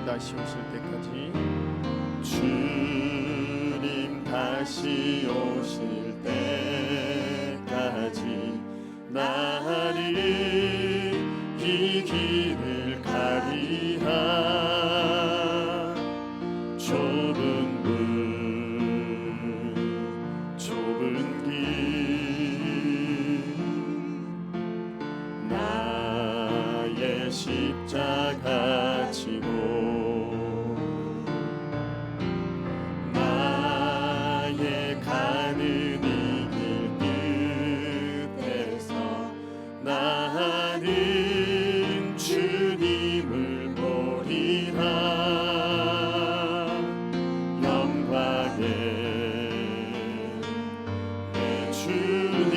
다시 오실 때까지 주님 다시 오실 때까지 나는 이 길을 가리라. 좁은 문 좁은 길 나의 십자가 지고 나의 가는 이 길 끝에서 나는 주님을 보리라. 영광의 내 주님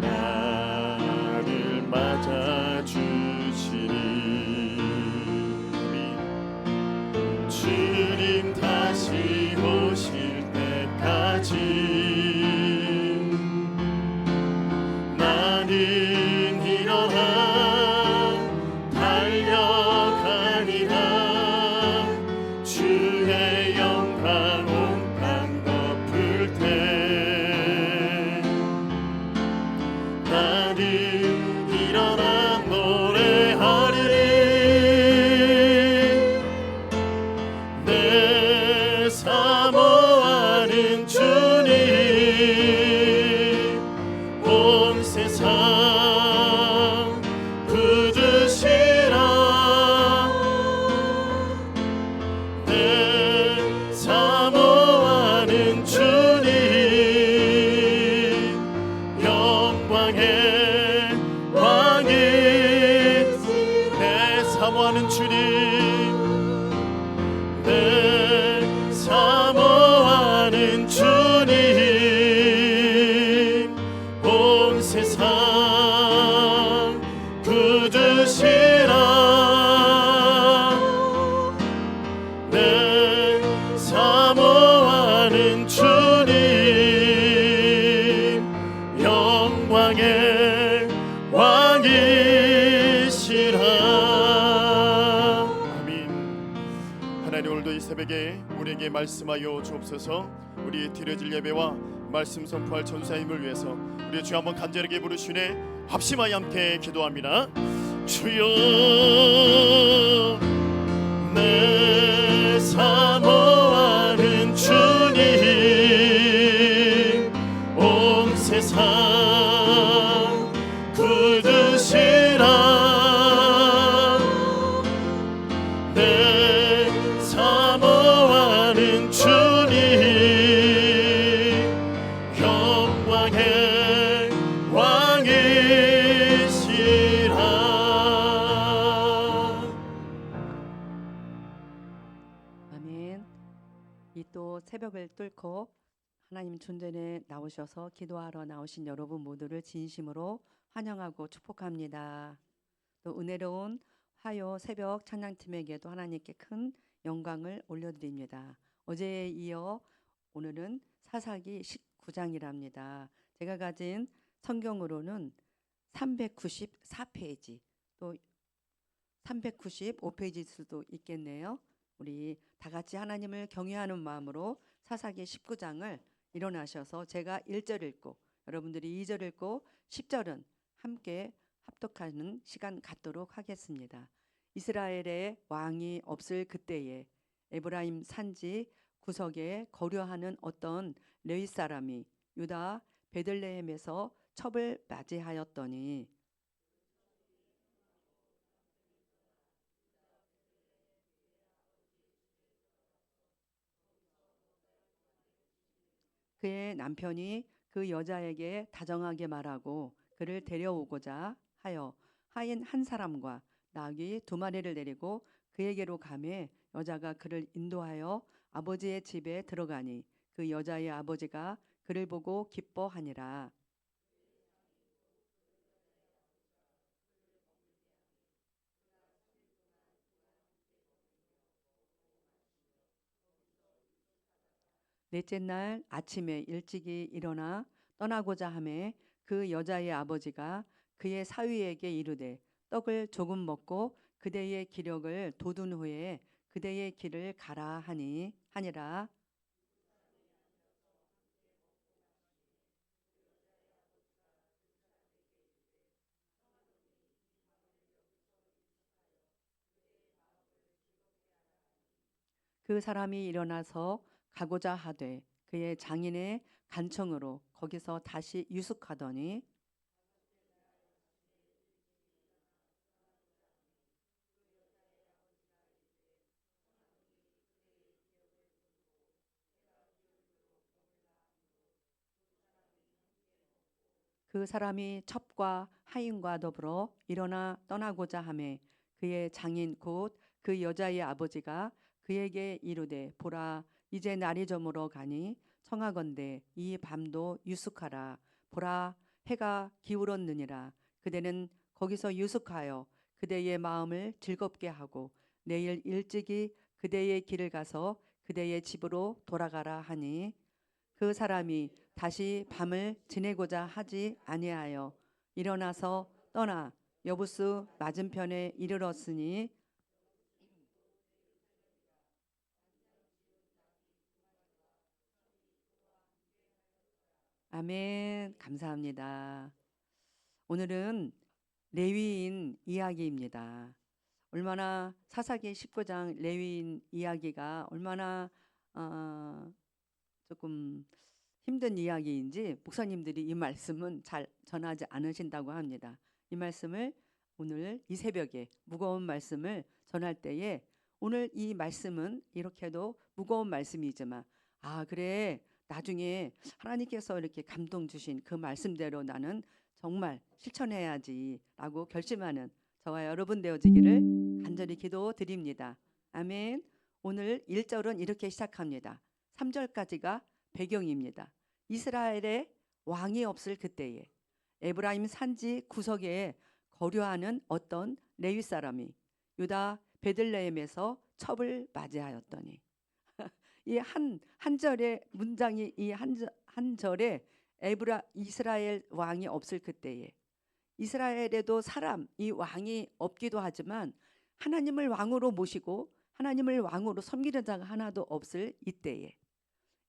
나를 맞아주시리. 주님 다시 오실 때까지 나는 일어나 달려가리라. 주의 영광 온 땅 덮을 때 나는 일어나 노래하리리. 내 사모하는 주님 온 세상 굳으시라. 내 사모하는 주님 영광의 왕이. 내 사모하는 주님 내 사모하는 주님 온 세상 굳으시라. 내 사모하는 주님 영광의 왕이시라. 아멘. 하나님, 오늘도 이 새벽에 우리에게 말씀하여 주옵소서. 우리 드려질 예배와 말씀 선포할 전사님을 위해서 우리 주 한번 간절하게 부르시네 합심하여 함께 기도합니다. 주여 내 사모하는 주님 온 세상 굳으시라. 내 사모하는 주님 영광의 왕이시라. 아멘. 이 또 새벽을 뚫고 하나님 존전에 나오셔서 기도하러 나오신 여러분 모두를 진심으로 환영하고 축복합니다. 또 은혜로운 화요 새벽 찬양팀에게도 하나님께 큰 영광을 올려드립니다. 어제에 이어 오늘은 사사기 19장이랍니다. 제가 가진 성경으로는 394페이지 또 395페이지일 수도 있겠네요. 우리 다 같이 하나님을 경외하는 마음으로 사사기 19장을 일어나셔서 제가 1절 읽고 여러분들이 2절 읽고 10절은 함께 합독하는 시간 갖도록 하겠습니다. 이스라엘의 왕이 없을 그때에 에브라임 산지 구석에 거류하는 어떤 레위 사람이 유다 베들레헴에서 첩을 맞이하였더니 그의 남편이 그 여자에게 다정하게 말하고 그를 데려오고자 하여 하인 한 사람과 나귀 2마리를 내리고 그에게로 가매 여자가 그를 인도하여 아버지의 집에 들어가니 그 여자의 아버지가 그를 보고 기뻐하니라. 넷째 날 아침에 일찍이 일어나 떠나고자 하매 그 여자의 아버지가 그의 사위에게 이르되 떡을 조금 먹고 그대의 기력을 돋운 후에 그대의 길을 가라 하니라. 그 사람이 일어나서 가고자 하되 그의 장인의 간청으로 거기서 다시 유숙하더니 그 사람이 첩과 하인과 더불어 일어나 떠나고자 하매 그의 장인 곧 그 여자의 아버지가 그에게 이르되 보라 이제 날이 저물어 가니 청하건대 이 밤도 유숙하라. 보라 해가 기울었느니라. 그대는 거기서 유숙하여 그대의 마음을 즐겁게 하고 내일 일찍이 그대의 길을 가서 그대의 집으로 돌아가라 하니 그 사람이 다시 밤을 지내고자 하지 아니하여 일어나서 떠나 여부스 맞은편에 이르렀으니 아멘. 감사합니다. 오늘은 레위인 이야기입니다. 얼마나 사사기 19장 레위인 이야기가 얼마나 조금 힘든 이야기인지 목사님들이 이 말씀은 잘 전하지 않으신다고 합니다. 이 말씀을 오늘 이 새벽에 무거운 말씀을 전할 때에 오늘 이 말씀은 이렇게도 무거운 말씀이지만 그래 나중에 하나님께서 이렇게 감동 주신 그 말씀대로 나는 정말 실천해야지라고 결심하는 저와 여러분 되어지기를 간절히 기도드립니다. 아멘. 오늘 1절은 이렇게 시작합니다. 3절까지가 배경입니다. 이스라엘에 왕이 없을 그때에 에브라임 산지 구석에 거류하는 어떤 레위 사람이 유다 베들레헴에서 첩을 맞이하였더니 이 한 절의 문장이 이 한 절에 이스라엘 왕이 없을 그때에 이스라엘에도 이 왕이 없기도 하지만 하나님을 왕으로 모시고 하나님을 왕으로 섬기는 자가 하나도 없을 이때에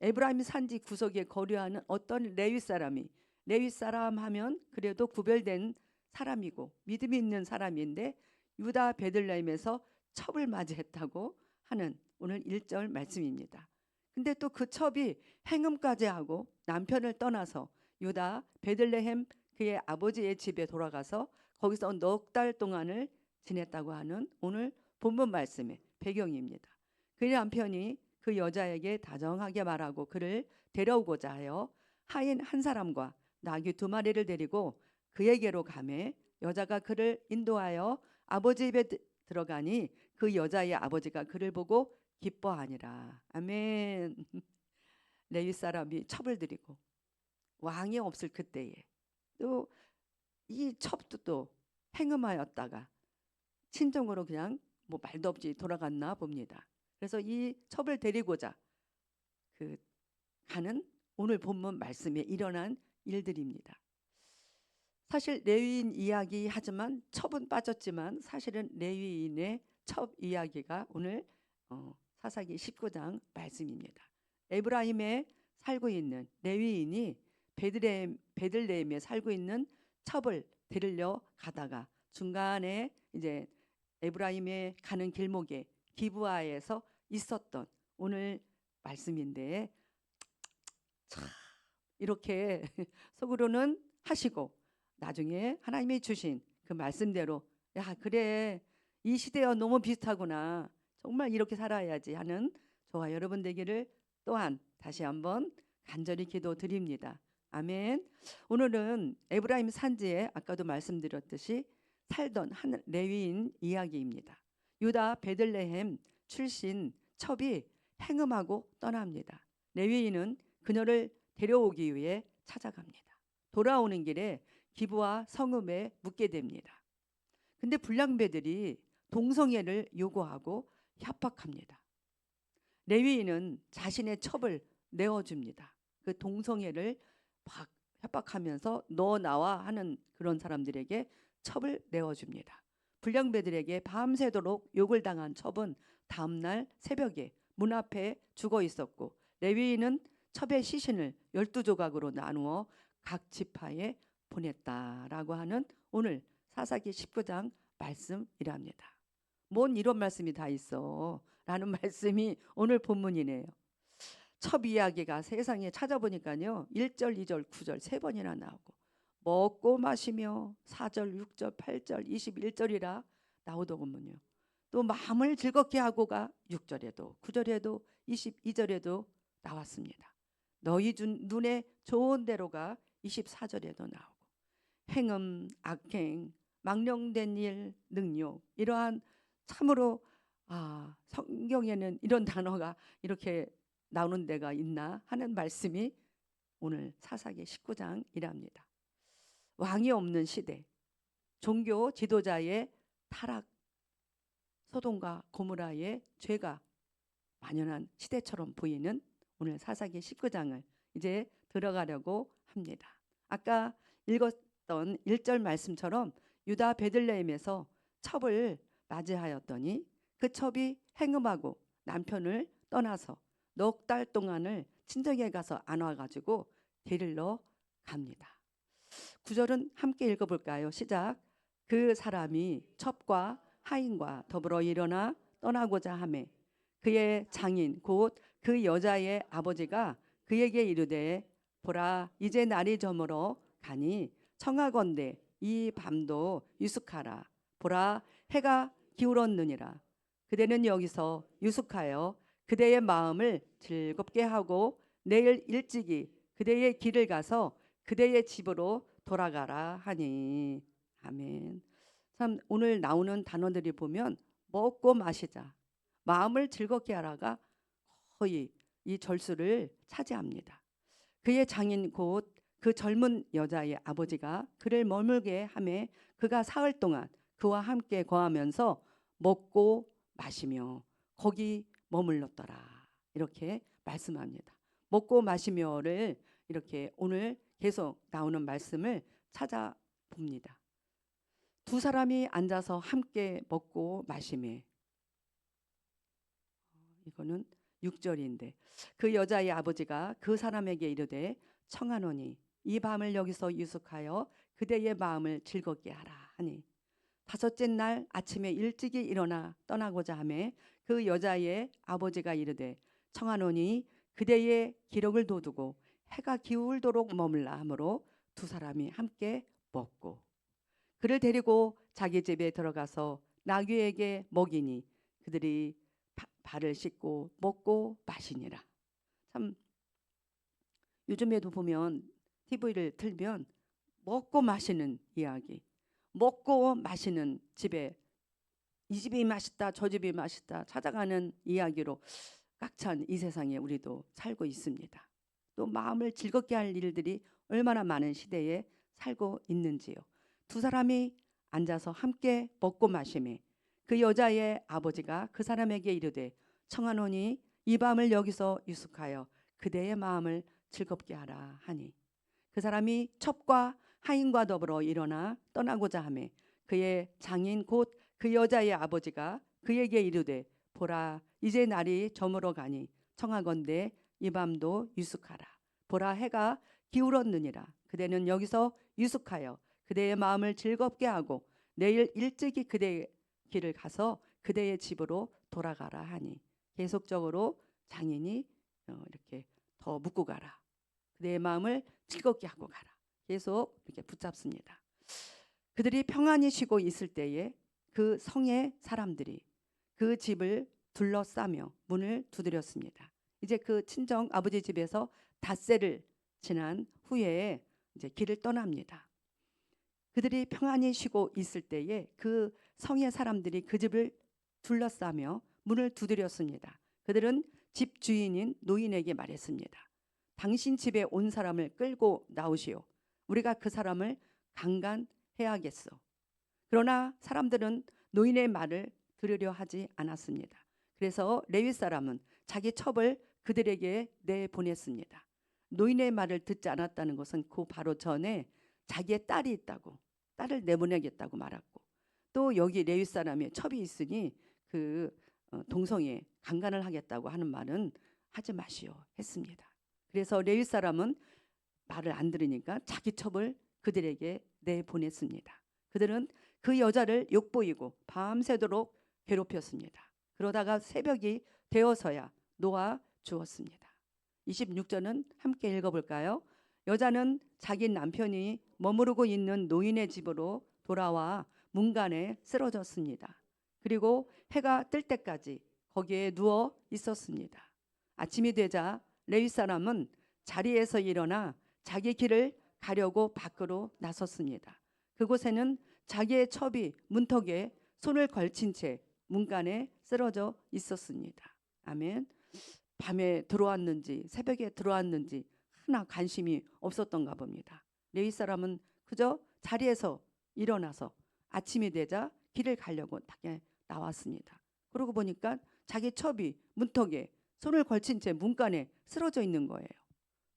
에브라임 산지 구석에 거류하는 어떤 레위 사람 하면 그래도 구별된 사람이고 믿음이 있는 사람인데 유다 베들레헴에서 첩을 맞이했다고 하는 오늘 1절 말씀입니다. 근데 또 그 첩이 행음까지 하고 남편을 떠나서 유다 베들레헴 그의 아버지의 집에 돌아가서 거기서 넉 달 동안을 지냈다고 하는 오늘 본문 말씀의 배경입니다. 그 남편이 그 여자에게 다정하게 말하고 그를 데려오고자 하여 하인 한 사람과 나귀 2마리를 데리고 그에게로 가매 여자가 그를 인도하여 아버지 집에 들어가니 그 여자의 아버지가 그를 보고 기뻐하니라. 아멘. 레위 사람이 첩을 드리고 왕이 없을 그때에 또 이 첩도 또 행음하였다가 친정으로 그냥 뭐 말도 없이 돌아갔나 봅니다. 그래서 이 첩을 데리고자 가는 오늘 본문 말씀에 일어난 일들입니다. 사실 레위인 이야기 하지만 첩은 빠졌지만 사실은 레위인의 첩 이야기가 오늘 사사기 19장 말씀입니다. 에브라임에 살고 있는 레위인이 베들레헴에 살고 있는 첩을 데리러 가다가 중간에 이제 에브라임에 가는 길목에 기브아에서 있었던 오늘 말씀인데 참 이렇게 속으로는 하시고 나중에 하나님이 주신 그 말씀대로 야 그래 이 시대와 너무 비슷하구나 정말 이렇게 살아야지 하는 저와 여러분 되기를 또한 다시 한번 간절히 기도드립니다. 아멘. 오늘은 에브라임 산지에 아까도 말씀드렸듯이 살던 한 레위인 이야기입니다. 유다 베들레헴 출신 첩이 행음하고 떠납니다. 레위인은 그녀를 데려오기 위해 찾아갑니다. 돌아오는 길에 기브아 성읍에 묵게 됩니다. 근데 불량배들이 동성애를 요구하고 협박합니다. 레위인은 자신의 첩을 내어줍니다. 그 동성애를 막 협박하면서 너 나와 하는 그런 사람들에게 첩을 내어줍니다. 불량배들에게 밤새도록 욕을 당한 첩은 다음날 새벽에 문 앞에 죽어 있었고, 레위인은 첩의 시신을 12조각으로 나누어 각 지파에 보냈다라고 하는 오늘 사사기 19장 말씀이랍니다. 뭔 이런 말씀이 다 있어 라는 말씀이 오늘 본문이네요. 첩 이야기가 세상에 찾아보니까요, 1절, 2절, 9절 세 번이나 나오고, 먹고 마시며 4절, 6절, 8절, 21절이라 나오더군요. 또 마음을 즐겁게 하고가 6절에도 9절에도 22절에도 나왔습니다. 너희 눈에 좋은 대로가 24절에도 나오고, 행음, 악행, 망령된 일, 능욕, 이러한 참으로 성경에는 이런 단어가 이렇게 나오는 데가 있나 하는 말씀이 오늘 사사기 19장이랍니다. 왕이 없는 시대, 종교 지도자의 타락, 소돔과 고모라의 죄가 만연한 시대처럼 보이는 오늘 사사기 19장을 이제 들어가려고 합니다. 아까 읽었던 1절 말씀처럼 유다 베들레헴에서 첩을 맞이하였더니 그 첩이 행음하고 남편을 떠나서 넉 달 동안을 친정에 가서 안 와가지고 데리러 갑니다. 9절은 함께 읽어볼까요? 시작. 그 사람이 첩과 하인과 더불어 일어나 떠나고자 하매 그의 장인 곧 그 여자의 아버지가 그에게 이르되 보라 이제 날이 저물어 가니 청하건대 이 밤도 유숙하라. 보라 해가 기울었느니라. 그대는 여기서 유숙하여 그대의 마음을 즐겁게 하고 내일 일찍이 그대의 길을 가서 그대의 집으로 돌아가라 하니. 아멘. 참 오늘 나오는 단어들이 보면 먹고 마시자, 마음을 즐겁게 하라가 거의 이 절수를 차지합니다. 그의 장인 곧 그 젊은 여자의 아버지가 그를 머물게 하매 그가 사흘 동안 그와 함께 거하면서 먹고 마시며 거기 머물렀더라. 이렇게 말씀합니다. 먹고 마시며를 이렇게 오늘 계속 나오는 말씀을 찾아봅니다. 두 사람이 앉아서 함께 먹고 마시매, 이거는 6절인데 그 여자의 아버지가 그 사람에게 이르되 청하노니 이 밤을 여기서 유숙하여 그대의 마음을 즐겁게 하라 하니. 다섯째 날 아침에 일찍이 일어나 떠나고자 하매 그 여자의 아버지가 이르되 청하노니 그대의 기력을 돋우고 해가 기울도록 머물라 하므로 두 사람이 함께 먹고 그를 데리고 자기 집에 들어가서 나귀에게 먹이니 그들이 발을 씻고 먹고 마시니라. 참 요즘에도 보면 TV를 틀면 먹고 마시는 이야기, 먹고 마시는 집에 이 집이 맛있다 저 집이 맛있다 찾아가는 이야기로 꽉 찬 이 세상에 우리도 살고 있습니다. 또 마음을 즐겁게 할 일들이 얼마나 많은 시대에 살고 있는지요. 두 사람이 앉아서 함께 먹고 마시매 그 여자의 아버지가 그 사람에게 이르되 청하노니 이 밤을 여기서 유숙하여 그대의 마음을 즐겁게 하라 하니. 그 사람이 첩과 하인과 더불어 일어나 떠나고자 하매 그의 장인 곧 그 여자의 아버지가 그에게 이르되 보라 이제 날이 저물어 가니 청하건대 이 밤도 유숙하라. 보라 해가 기울었느니라. 그대는 여기서 유숙하여 그대의 마음을 즐겁게 하고 내일 일찍이 그대의 길을 가서 그대의 집으로 돌아가라 하니. 계속적으로 장인이 이렇게 더 묻고 가라. 그대의 마음을 즐겁게 하고 가라. 계속 이렇게 붙잡습니다. 그들이 평안히 쉬고 있을 때에 그 성의 사람들이 그 집을 둘러싸며 문을 두드렸습니다. 이제 그 친정 아버지 집에서 닷새를 지난 후에 이제 길을 떠납니다. 그들이 평안히 쉬고 있을 때에 그 성의 사람들이 그 집을 둘러싸며 문을 두드렸습니다. 그들은 집 주인인 노인에게 말했습니다. 당신 집에 온 사람을 끌고 나오시오. 우리가 그 사람을 강간해야겠소. 그러나 사람들은 노인의 말을 들으려 하지 않았습니다. 그래서 레위 사람은 자기 첩을 그들에게 내보냈습니다. 노인의 말을 듣지 않았다는 것은 그 바로 전에 자기의 딸이 있다고, 딸을 내보내겠다고 말했고, 또 여기 레위 사람의 첩이 있으니 그 동성애 강간을 하겠다고 하는 말은 하지 마시오 했습니다. 그래서 레위 사람은 말을 안 들으니까 자기 첩을 그들에게 내보냈습니다. 그들은 그 여자를 욕보이고 밤새도록 괴롭혔습니다. 그러다가 새벽이 되어서야 놓아 주었습니다. 26절은 함께 읽어볼까요? 여자는 자기 남편이 머무르고 있는 노인의 집으로 돌아와 문간에 쓰러졌습니다. 그리고 해가 뜰 때까지 거기에 누워 있었습니다. 아침이 되자 레위 사람은 자리에서 일어나 자기 길을 가려고 밖으로 나섰습니다. 그곳에는 자기의 첩이 문턱에 손을 걸친 채 문간에 쓰러져 있었습니다. 아멘. 밤에 들어왔는지 새벽에 들어왔는지 하나 관심이 없었던가 봅니다. 레위 사람은 그저 자리에서 일어나서 아침이 되자 길을 가려고 밖에 나왔습니다. 그러고 보니까 자기 첩이 문턱에 손을 걸친 채 문간에 쓰러져 있는 거예요.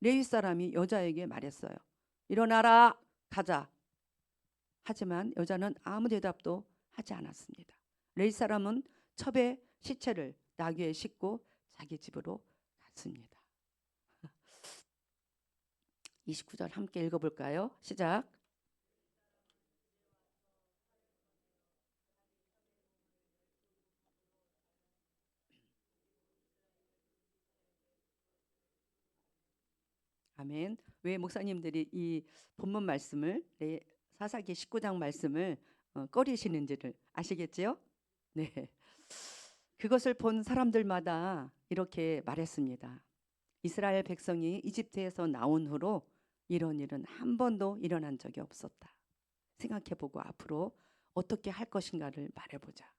레위 사람이 여자에게 말했어요. 일어나라, 가자. 하지만 여자는 아무 대답도 하지 않았습니다. 레위 사람은 첩의 시체를 나귀에 싣고 자기 집으로 갔습니다. 29절 함께 읽어볼까요? 시작. 아멘. 왜 목사님들이 이 본문 말씀을 사사기 19장 말씀을 꺼리시는지를 아시겠지요? 네. 그것을 본 사람들마다 이렇게 말했습니다. 이스라엘 백성이 이집트에서 나온 후로 이런 일은 한 번도 일어난 적이 없었다. 생각해보고 앞으로 어떻게 할 것인가를 말해보자.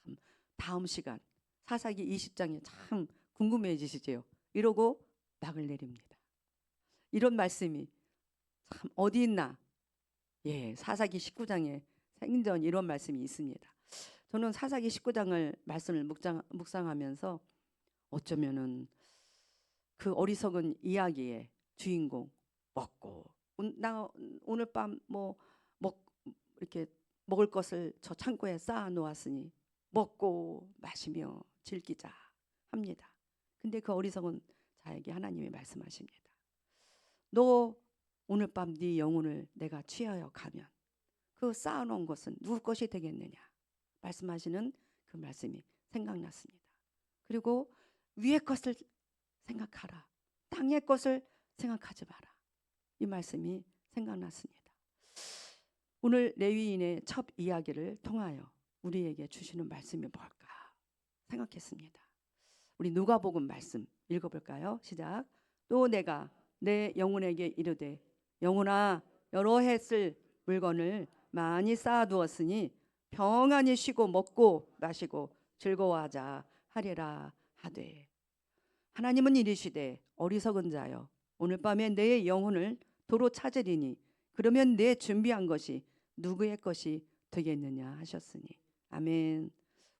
참 다음 시간 사사기 20장이 참 궁금해지시죠? 이러고 막을 내립니다. 이런 말씀이 참 어디 있나? 예, 사사기 19장에 생전 이런 말씀이 있습니다. 저는 사사기 19장을 말씀을 묵상하면서 어쩌면은 그 어리석은 이야기의 주인공 먹고 나 오늘 밤 이렇게 먹을 것을 저 창고에 쌓아 놓았으니 먹고 마시며 즐기자 합니다. 근데 그 어리석은 자에게 하나님이 말씀하십니다. 너 오늘 밤 네 영혼을 내가 취하여 가면 그 쌓아놓은 것은 누구 것이 되겠느냐 말씀하시는 그 말씀이 생각났습니다. 그리고 위의 것을 생각하라. 땅의 것을 생각하지 마라. 이 말씀이 생각났습니다. 오늘 레위인의 첩 이야기를 통하여 우리에게 주시는 말씀이 뭘까 생각했습니다. 우리 누가복음 말씀 읽어볼까요? 시작. 또 내가 내 영혼에게 이르되 영혼아 여러 해 쓸 물건을 많이 쌓아두었으니 평안히 쉬고 먹고 마시고 즐거워하자 하리라 하되 하나님은 이르시되 어리석은 자여 오늘 밤에 내 영혼을 도로 찾으리니 그러면 내 준비한 것이 누구의 것이 되겠느냐 하셨으니 아멘.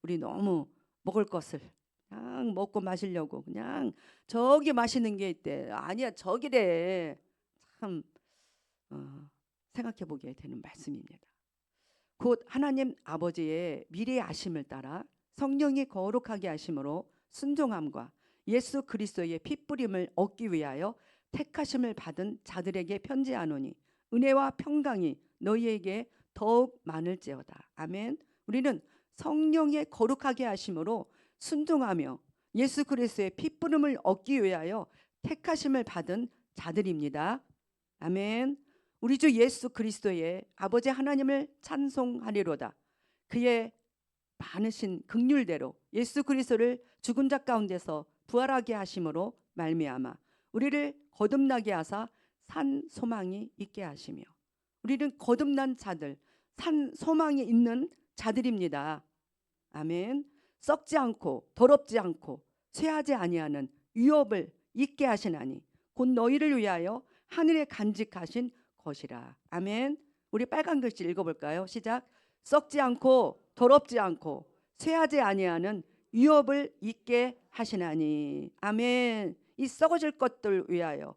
우리 너무 먹을 것을 그냥 먹고 마시려고 그냥 저기 맛있는 게 있대 아니야 저기래 참 생각해 보게 되는 말씀입니다. 곧 하나님 아버지의 미리 아심을 따라 성령이 거룩하게 하심으로 순종함과 예수 그리스도의 핏부림을 얻기 위하여 택하심을 받은 자들에게 편지하노니 은혜와 평강이 너희에게 더욱 많을지어다. 아멘. 우리는 성령의 거룩하게 하심으로 순종하며 예수 그리스도의 핏부림을 얻기 위하여 택하심을 받은 자들입니다. 아멘. 우리 주 예수 그리스도의 아버지 하나님을 찬송하리로다. 그의 많으신 긍휼대로 예수 그리스도를 죽은 자 가운데서 부활하게 하심으로 말미암아 우리를 거듭나게 하사 산 소망이 있게 하시며 우리는 거듭난 자들 산 소망이 있는 자들입니다. 아멘. 썩지 않고 더럽지 않고 쇠하지 아니하는 유업을 있게 하시나니 곧 너희를 위하여 하늘에 간직하신 것이라. 아멘. 우리 빨간 글씨 읽어볼까요? 시작. 썩지 않고 더럽지 않고 쇠하지 아니하는 유업을 있게 하시나니. 아멘. 이 썩어질 것들 위하여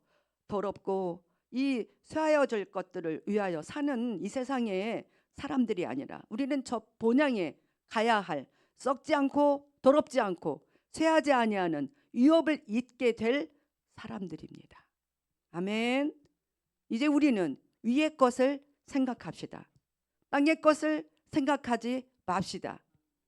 더럽고 이 쇠하여질 것들을 위하여 사는 이 세상에 사람들이 아니라 우리는 저 본향에 가야 할 썩지 않고 더럽지 않고 쇠하지 아니하는 유업을 잇게 될 사람들입니다. 아멘. 이제 우리는 위의 것을 생각합시다. 땅의 것을 생각하지 맙시다.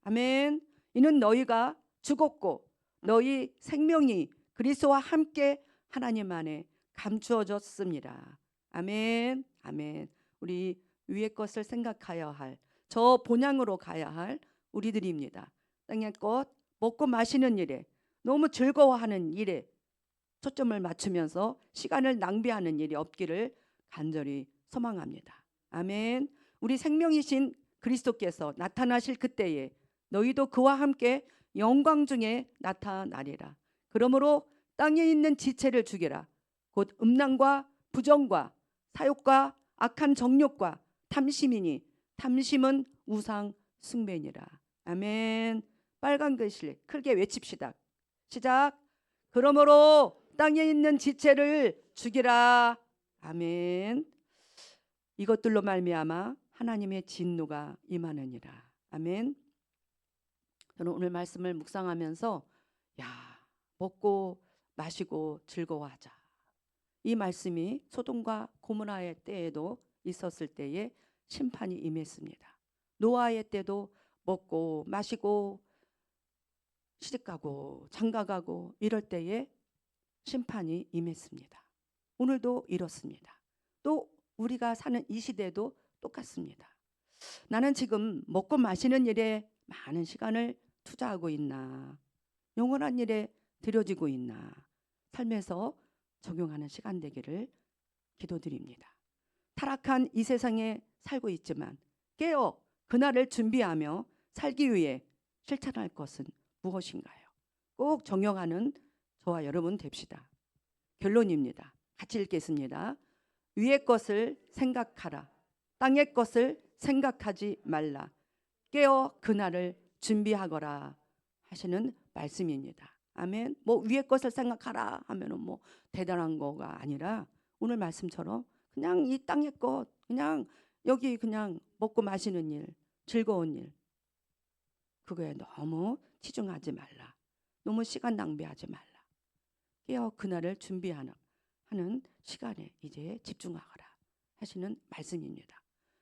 아멘. 이는 너희가 죽었고 너희 생명이 그리스도와 함께 하나님 안에 감추어졌습니다. 아멘. 아멘. 우리 위의 것을 생각하여 할, 저 본향으로 가야 할 우리들입니다. 땅의 것, 먹고 마시는 일에, 너무 즐거워하는 일에 초점을 맞추면서 시간을 낭비하는 일이 없기를 간절히 소망합니다. 아멘. 우리 생명이신 그리스도께서 나타나실 그때에 너희도 그와 함께 영광 중에 나타나리라. 그러므로 땅에 있는 지체를 죽이라. 곧 음란과 부정과 사욕과 악한 정욕과 탐심이니 탐심은 우상 숭배니라. 아멘. 빨간 글씨 크게 외칩시다. 시작. 그러므로 땅에 있는 지체를 죽이라. 아멘. 이것들로 말미암아 하나님의 진노가 임하느니라. 아멘. 저는 오늘 말씀을 묵상하면서 먹고 마시고 즐거워하자. 이 말씀이 소돔과 고모라의 때에도 있었을 때에 심판이 임했습니다. 노아의 때도 먹고 마시고 시집가고 장가가고 이럴 때에 심판이 임했습니다. 오늘도 이렇습니다. 또 우리가 사는 이 시대도 똑같습니다. 나는 지금 먹고 마시는 일에 많은 시간을 투자하고 있나, 영원한 일에 들여지고 있나, 삶에서 적용하는 시간 되기를 기도드립니다. 타락한 이 세상에 살고 있지만 깨어 그날을 준비하며 살기 위해 실천할 것은 무엇인가요? 꼭 정형하는 저와 여러분 됩시다. 결론입니다. 같이 읽겠습니다. 위의 것을 생각하라. 땅의 것을 생각하지 말라. 깨어 그날을 준비하거라 하시는 말씀입니다. 아멘. 위의 것을 생각하라 하면은 대단한 거가 아니라 오늘 말씀처럼 그냥 이 땅의 것, 그냥 여기 그냥 먹고 마시는 일, 즐거운 일, 그거에 너무 치중하지 말라. 너무 시간 낭비하지 말라. 깨어 그날을 준비하는 시간에 이제 집중하거라 하시는 말씀입니다.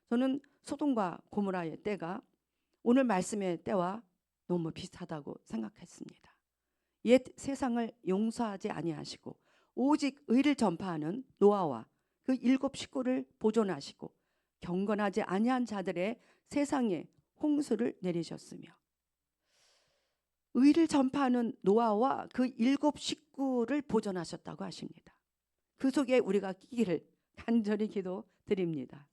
저는 소돔과 고모라의 때가 오늘 말씀의 때와 너무 비슷하다고 생각했습니다. 옛 세상을 용서하지 아니하시고 오직 의를 전파하는 노아와 그 7 식구를 보존하시고 경건하지 아니한 자들의 세상에 홍수를 내리셨으며, 의를 전파하는 노아와 그 7 식구를 보존하셨다고 하십니다. 그 속에 우리가 끼기를 간절히 기도드립니다.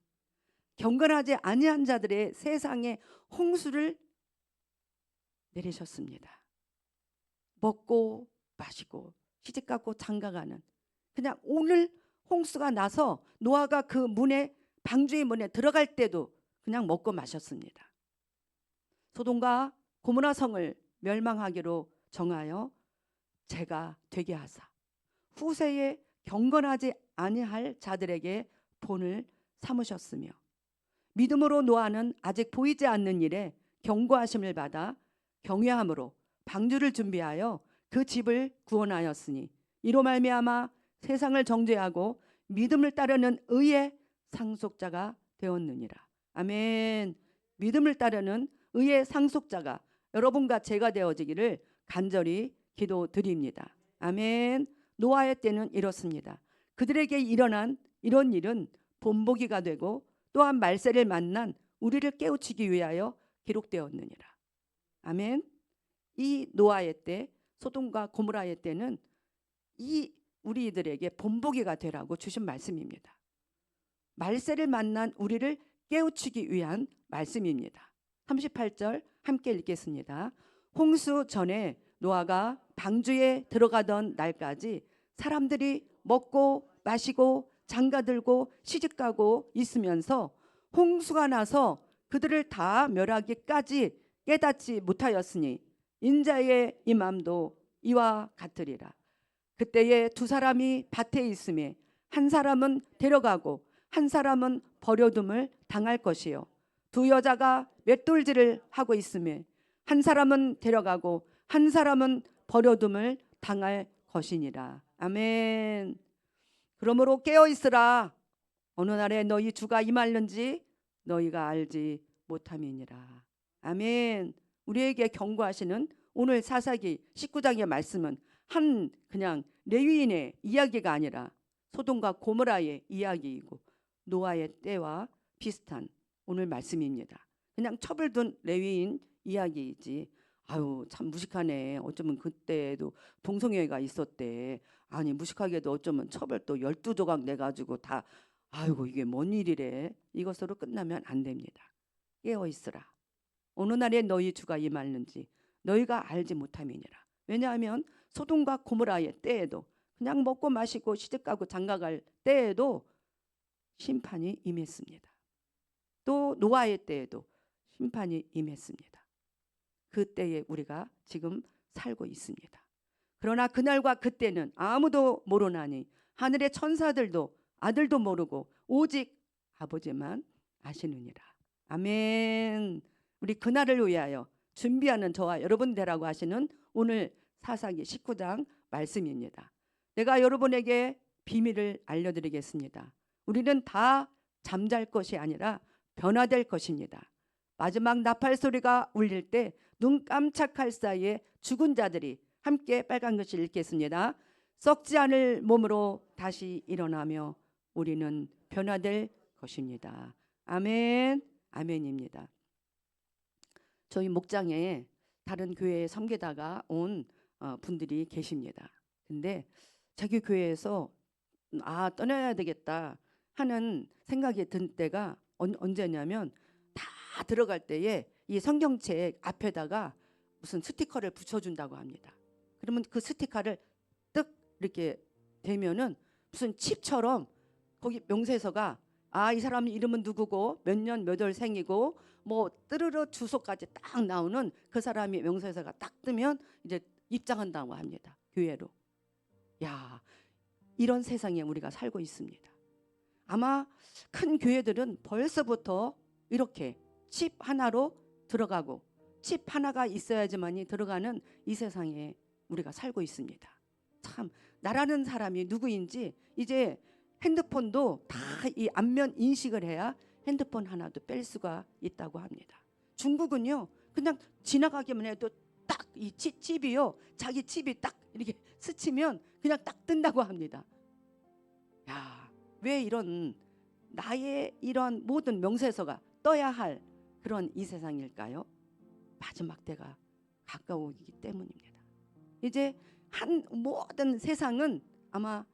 경건하지 아니한 자들의 세상에 홍수를 내리셨습니다. 먹고 마시고 시집가고 장가가는, 그냥 오늘 홍수가 나서 노아가 그 문에, 방주의 문에 들어갈 때도 그냥 먹고 마셨습니다. 소돔과 고모라 성을 멸망하기로 정하여 재가 되게 하사 후세에 경건하지 아니할 자들에게 본을 삼으셨으며, 믿음으로 노아는 아직 보이지 않는 일에 경고하심을 받아 경외함으로 방주를 준비하여 그 집을 구원하였으니 이로 말미암아 세상을 정죄하고 믿음을 따르는 의의 상속자가 되었느니라. 아멘. 믿음을 따르는 의의 상속자가 여러분과 제가 되어지기를 간절히 기도드립니다. 아멘. 노아의 때는 이렇습니다. 그들에게 일어난 이런 일은 본보기가 되고 또한 말세를 만난 우리를 깨우치기 위하여 기록되었느니라. 아멘. 이 노아의 때, 소돔과 고모라의 때는 이 우리들에게 본보기가 되라고 주신 말씀입니다. 말세를 만난 우리를 깨우치기 위한 말씀입니다. 38절 함께 읽겠습니다. 홍수 전에 노아가 방주에 들어가던 날까지 사람들이 먹고 마시고 장가들고 시집가고 있으면서 홍수가 나서 그들을 다 멸하기까지 깨닫지 못하였으니 인자의 임함도 이와 같으리라. 그때에 2 사람이 밭에 있음에 한 사람은 데려가고 한 사람은 버려둠을 당할 것이요 두 여자가 맷돌질을 하고 있음에 한 사람은 데려가고 한 사람은 버려둠을 당할 것이니라. 아멘. 그러므로 깨어 있으라. 어느 날에 너희 주가 임할는지 너희가 알지 못함이니라. 아멘. 우리에게 경고하시는 오늘 사사기 19장의 말씀은 한 그냥 레위인의 이야기가 아니라 소돔과 고모라의 이야기이고 노아의 때와 비슷한 오늘 말씀입니다. 그냥 첩을 둔 레위인 이야기이지. 아유 참 무식하네. 어쩌면 그때도 동성애가 있었대. 아니 무식하게도 어쩌면 첩을 또 12조각 내가지고 다 아이고 이게 뭔 일이래. 이것으로 끝나면 안 됩니다. 깨어 있으라. 어느 날에 너희 주가 임하는지 너희가 알지 못함이니라. 왜냐하면 소돔과 고모라의 때에도 그냥 먹고 마시고 시집가고 장가갈 때에도 심판이 임했습니다. 또 노아의 때에도 심판이 임했습니다. 그 때에 우리가 지금 살고 있습니다. 그러나 그날과 그때는 아무도 모르나니 하늘의 천사들도 아들도 모르고 오직 아버지만 아시느니라. 아멘. 우리 그날을 위하여 준비하는 저와 여러분 되라고 하시는 오늘 사사기 19장 말씀입니다. 내가 여러분에게 비밀을 알려드리겠습니다. 우리는 다 잠잘 것이 아니라 변화될 것입니다. 마지막 나팔 소리가 울릴 때 눈 깜짝할 사이에 죽은 자들이 함께 빨간 글씨를 읽겠습니다. 썩지 않을 몸으로 다시 일어나며 우리는 변화될 것입니다. 아멘. 아멘입니다. 저희 목장에 다른 교회에 섬기다가 온 분들이 계십니다. 근데 자기 교회에서 떠나야 되겠다 하는 생각이 든 때가 언제냐면 다 들어갈 때에 이 성경책 앞에다가 무슨 스티커를 붙여준다고 합니다. 그러면 그 스티커를 뜩 이렇게 대면은 무슨 칩처럼 거기 명세서가 이 사람 이름은 누구고 몇 년 몇 월 생이고 뭐 뜨르르 주소까지 딱 나오는 그 사람이 명세서가 딱 뜨면 이제 입장한다고 합니다. 교회로. 야, 이런 세상에 우리가 살고 있습니다. 아마 큰 교회들은 벌써부터 이렇게 칩 하나로 들어가고 칩 하나가 있어야지만이 들어가는 이 세상에 우리가 살고 있습니다. 참 나라는 사람이 누구인지 이제 핸드폰도 다 이 안면 인식을 해야 핸드폰 하나도 뺄 수가 있다고 합니다. 중국은요 그냥 지나가기만 해도 딱 이 칩이요 자기 칩이 딱 이렇게 스치면 그냥 딱 뜬다고 합니다. 야, 왜 이런 나의 이런 모든 명세서가 떠야 할 그런 이 세상일까요? 마지막 때가 가까우기 때문입니다. 이제 한 모든 세상은 아마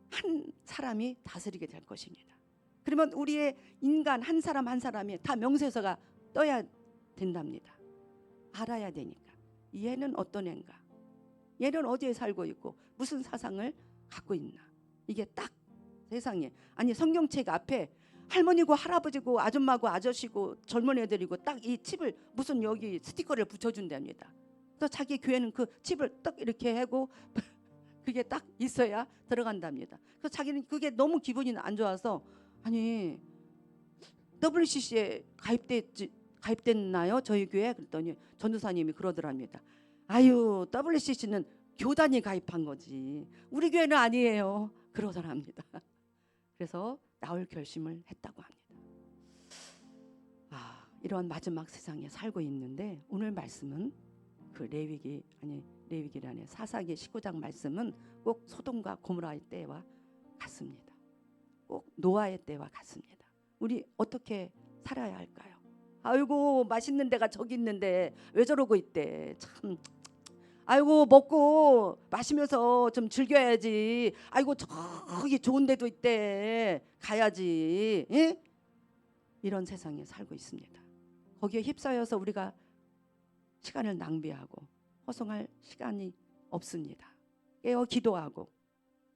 한 사람이 다스리게 될 것입니다. 그러면 우리의 인간 한 사람 한 사람이 다 명세서가 떠야 된답니다. 알아야 되니까. 얘는 어떤 애인가? 얘는 어디에 살고 있고 무슨 사상을 갖고 있나? 이게 딱 세상에 아니 성경책 앞에 할머니고 할아버지고 아줌마고 아저씨고 젊은 애들이고 딱 이 칩을 무슨 여기 스티커를 붙여준답니다. 또 자기 교회는 그 칩을 딱 이렇게 하고 그게 딱 있어야 들어간답니다. 그래서 자기는 그게 너무 기분이 안 좋아서 아니 WCC에 가입됐나요? 저희 교회? 그랬더니 전도사님이 그러더랍니다. 아유 WCC는 교단이 가입한 거지 우리 교회는 아니에요. 그러더랍니다. 그래서 나올 결심을 했다고 합니다. 이러한 마지막 세상에 살고 있는데 오늘 말씀은 그 레위기란의 사사기 19장 말씀은 꼭 소돔과 고모라의 때와 같습니다. 꼭 노아의 때와 같습니다. 우리 어떻게 살아야 할까요? 아이고 맛있는 데가 저기 있는데 왜 저러고 있대. 참 아이고 먹고 마시면서 좀 즐겨야지. 아이고 저기 좋은 데도 있대. 가야지. 예? 이런 세상에 살고 있습니다. 거기에 휩싸여서 우리가 시간을 낭비하고 허송할 시간이 없습니다. 깨어 기도하고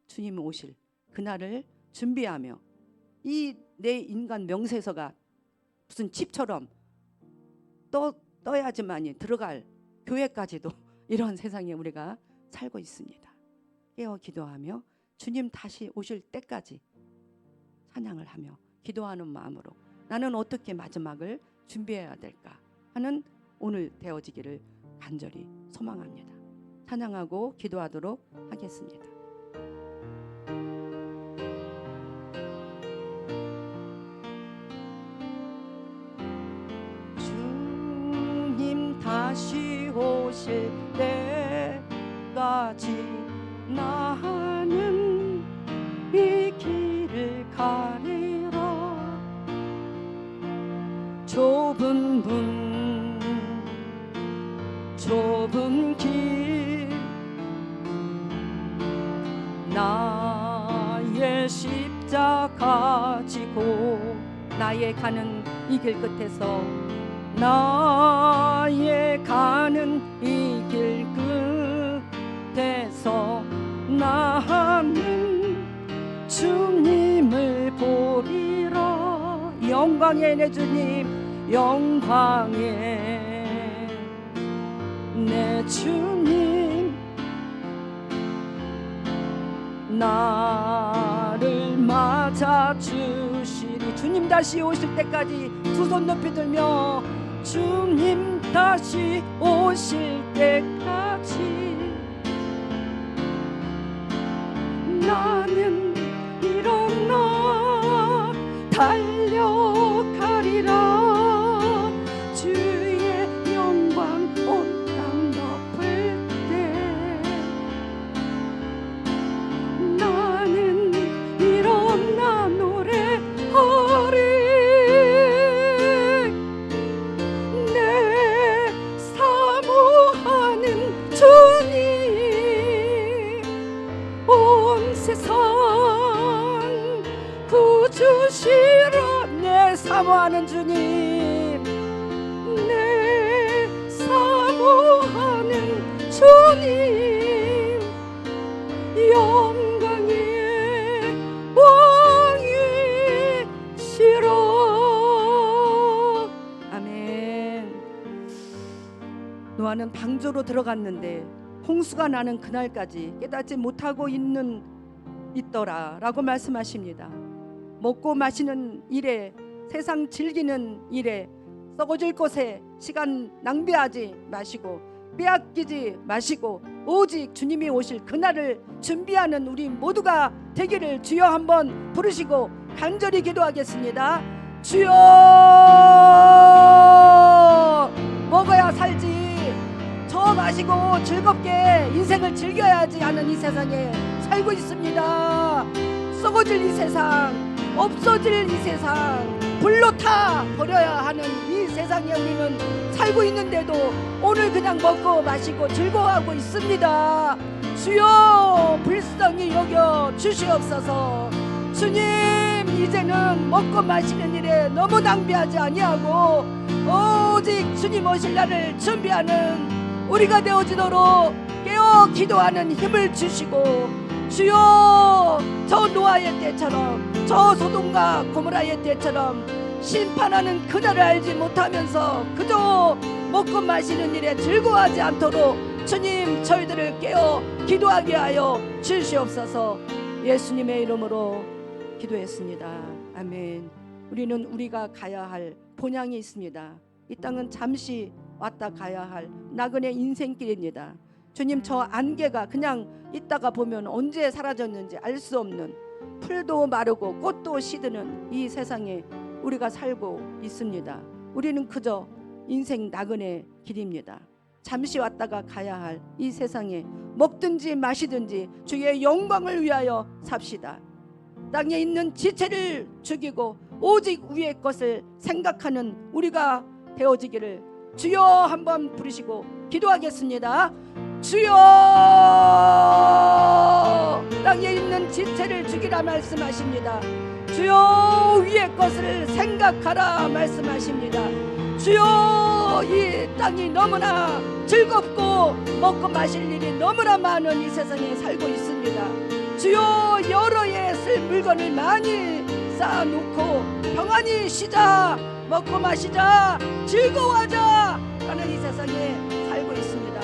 주님 오실 그날을 준비하며 이 내 인간 명세서가 무슨 칩처럼 떠야지만이 들어갈 교회까지도 이런 세상에 우리가 살고 있습니다. 깨어 기도하며 주님 다시 오실 때까지 찬양을 하며 기도하는 마음으로 나는 어떻게 마지막을 준비해야 될까 하는 오늘 되어지기를 간절히 소망합니다. 찬양하고 기도하도록 하겠습니다. 주님 다시 오실 때까지 나는 이 길을 가리라. 좁은 문 좁은 길 나의 십자가 지고 나의 가는 이 길 끝에서 나의 가는 이 길 끝에서 나는 주님을 보리라. 영광의 내 주님, 영광의 내 주님, 나를 맞아 주시리. 주님 다시 오실 때까지 두 손 높이 들며 주님 다시 오실 때까지 나는 일어나 달려가리라. 주의 영광 온 땅 덮을 때 나는 일어나 노래하리. 내 사모하는 주님, 온 세상 구주시라. 내 사모하는 주님, 내 사모하는 주님, 영광의 왕이시라. 아멘. 노아는 방주로 들어갔는데 홍수가 나는 그날까지 깨닫지 못하고 있더라 라고 말씀하십니다. 먹고 마시는 일에, 세상 즐기는 일에, 썩어질 것에 시간 낭비하지 마시고 빼앗기지 마시고 오직 주님이 오실 그날을 준비하는 우리 모두가 되기를 주여 한번 부르시고 간절히 기도하겠습니다. 주여, 먹어야 살지, 저 마시고 즐겁게 인생을 즐겨야지 하는 이 세상에 살고 있습니다. 썩어질 이 세상, 없어질 이 세상, 불로 타 버려야 하는 이 세상에 우리는 살고 있는데도 오늘 그냥 먹고 마시고 즐거워하고 있습니다. 주여 불쌍히 여겨 주시옵소서. 주님, 이제는 먹고 마시는 일에 너무 낭비하지 아니하고 오직 주님 오실 날을 준비하는 우리가 되어지도록 깨어 기도하는 힘을 주시고, 주여 저 노아의 때처럼, 저 소돔과 고모라의 때처럼 심판하는 그날을 알지 못하면서 그저 먹고 마시는 일에 즐거워하지 않도록 주님 저희들을 깨어 기도하게 하여 주시옵소서. 예수님의 이름으로 기도했습니다. 아멘. 우리는 우리가 가야 할 본향이 있습니다. 이 땅은 잠시 왔다 가야 할 나그네 인생길입니다. 주님, 저 안개가 그냥 있다가 보면 언제 사라졌는지 알 수 없는, 풀도 마르고 꽃도 시드는 이 세상에 우리가 살고 있습니다. 우리는 그저 인생 나그네 길입니다. 잠시 왔다가 가야 할 이 세상에 먹든지 마시든지 주의 영광을 위하여 삽시다. 땅에 있는 지체를 죽이고 오직 위의 것을 생각하는 우리가 되어지기를 주여 한번 부르시고 기도하겠습니다. 주여, 땅에 있는 지체를 죽이라 말씀하십니다. 주여, 위의 것을 생각하라 말씀하십니다. 주여, 이 땅이 너무나 즐겁고 먹고 마실 일이 너무나 많은 이 세상에 살고 있습니다. 주여, 여러 해 쓸 물건을 많이 쌓아놓고 평안히 쉬자, 먹고 마시자, 즐거워하자 하는 이 세상에 살고 있습니다.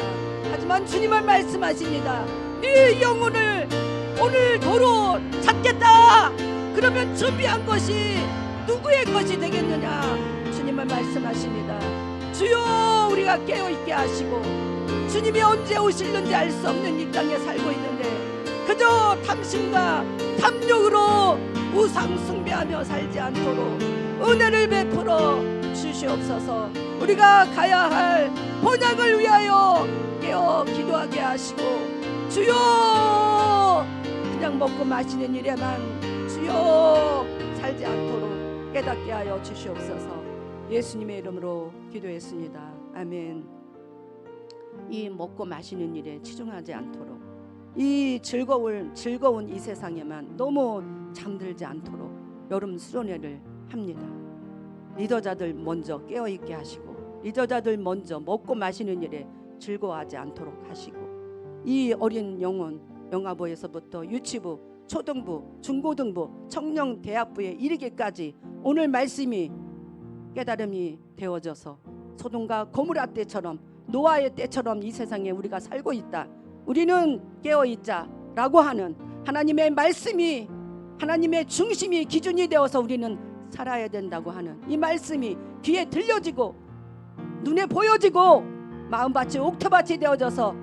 하지만 주님은 말씀하십니다. 네 영혼을 오늘 도로 찾겠다. 그러면 준비한 것이 누구의 것이 되겠느냐? 주님은 말씀하십니다. 주여, 우리가 깨어있게 하시고 주님이 언제 오실는지 알 수 없는 이 땅에 살고 있는데 그저 탐심과 탐욕으로 우상 숭배하며 살지 않도록 은혜를 베풀어 주시옵소서. 우리가 가야 할 본향을 위하여 깨어 기도하게 하시고 주여, 그냥 먹고 마시는 일에만 주여 살지 않도록 깨닫게 하여 주시옵소서. 예수님의 이름으로 기도했습니다. 아멘. 이 먹고 마시는 일에 치중하지 않도록, 이 즐거운 이 세상에만 너무 잠들지 않도록 여름 수련회를 합니다. 리더자들 먼저 깨어있게 하시고 리더자들 먼저 먹고 마시는 일에 즐거워하지 않도록 하시고 이 어린 영혼 영아부에서부터 유치부, 초등부, 중고등부, 청년 대학부에 이르기까지 오늘 말씀이 깨달음이 되어져서 소돔과 고모라 때처럼 노아의 때처럼 이 세상에 우리가 살고 있다. 우리는 깨어있자라고 하는 하나님의 말씀이 하나님의 중심이 기준이 되어서 우리는 살아야 된다고 하는 이 말씀이 귀에 들려지고 눈에 보여지고 마음밭이 옥토밭이 되어져서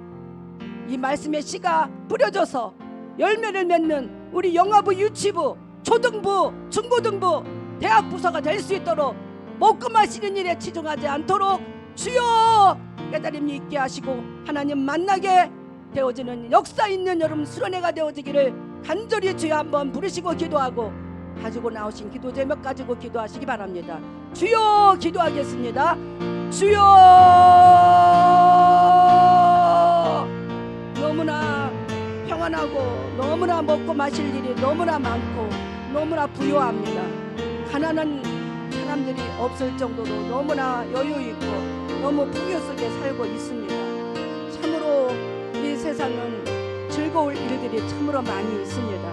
이 말씀의 씨가 뿌려져서 열매를 맺는 우리 영아부, 유치부, 초등부, 중고등부, 대학 부서가 될 수 있도록 먹고 마시는 일에 치중하지 않도록 주여 깨달음이 있게 하시고 하나님 만나게 되어지는 역사 있는 여름 수련회가 되어지기를 간절히 주여 한번 부르시고 기도하고 가지고 나오신 기도 제목 가지고 기도하시기 바랍니다. 주여 기도하겠습니다. 주여, 너무나 평안하고 너무나 먹고 마실 일이 너무나 많고 너무나 부요합니다. 가난한 사람들이 없을 정도로 너무나 여유 있고 너무 풍요 속에 살고 있습니다. 참으로 이 세상은 즐거울 일들이 참으로 많이 있습니다.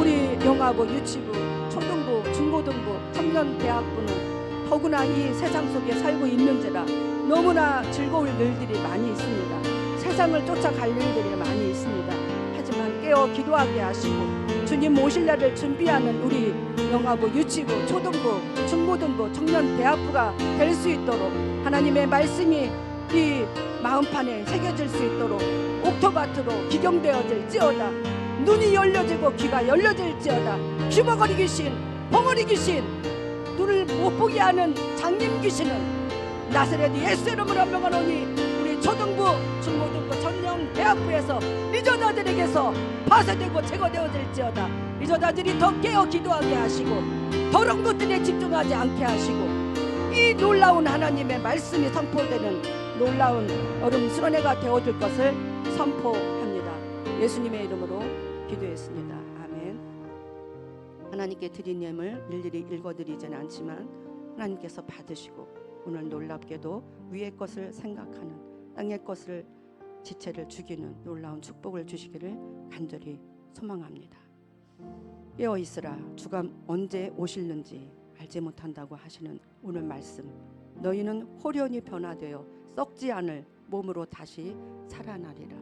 우리 영아부, 유치부, 초등부, 중고등부, 청년 대학부는 더구나 이 세상 속에 살고 있는지라 너무나 즐거울 일들이 많이 있습니다. 세상을 쫓아갈 일들이 많이 있습니다. 하지만 깨어 기도하게 하시고 주님 오실 날을 준비하는 우리 영아부, 유치부, 초등부, 중고등부, 청년 대학부가 될 수 있도록 하나님의 말씀이 이 마음판에 새겨질 수 있도록 옥토밭으로 기경되어질지어다. 눈이 열려지고 귀가 열려질지어다. 귀머거리 귀신, 벙어리 귀신, 눈을 못 보게 하는 장님 귀신은 나사렛 예수 이름으로 명하노니 우리 초등부, 중고등부, 청년 대학부에서 리더자들에게서 파쇄되고 제거되어질지어다. 리더자들이 더 깨어 기도하게 하시고 더러운 것들에 집중하지 않게 하시고 이 놀라운 하나님의 말씀이 선포되는 놀라운 여름 수련회가 되어줄 것을 선포합니다. 예수님의 이름으로 기도했습니다. 아멘. 하나님께 드린 예물 일일이 읽어드리지는 않지만 하나님께서 받으시고 오늘 놀랍게도 위의 것을 생각하는 땅의 것을 지체를 죽이는 놀라운 축복을 주시기를 간절히 소망합니다. 깨어 있으라. 주가 언제 오실는지 알지 못한다고 하시는 오늘 말씀, 너희는 호련히 변화되어 썩지 않을 몸으로 다시 살아나리라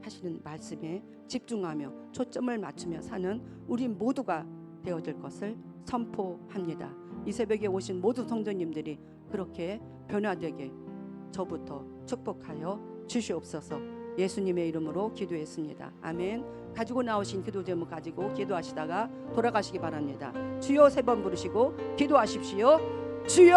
하시는 말씀에 집중하며 초점을 맞추며 사는 우리 모두가 되어질 것을 선포합니다. 이 새벽에 오신 모든 성도님들이 그렇게 변화되게 저부터 축복하여 주시옵소서. 예수님의 이름으로 기도했습니다. 아멘. 가지고 나오신 기도 제목 가지고 기도하시다가 돌아가시기 바랍니다. 주여 3번 부르시고 기도하십시오. 주여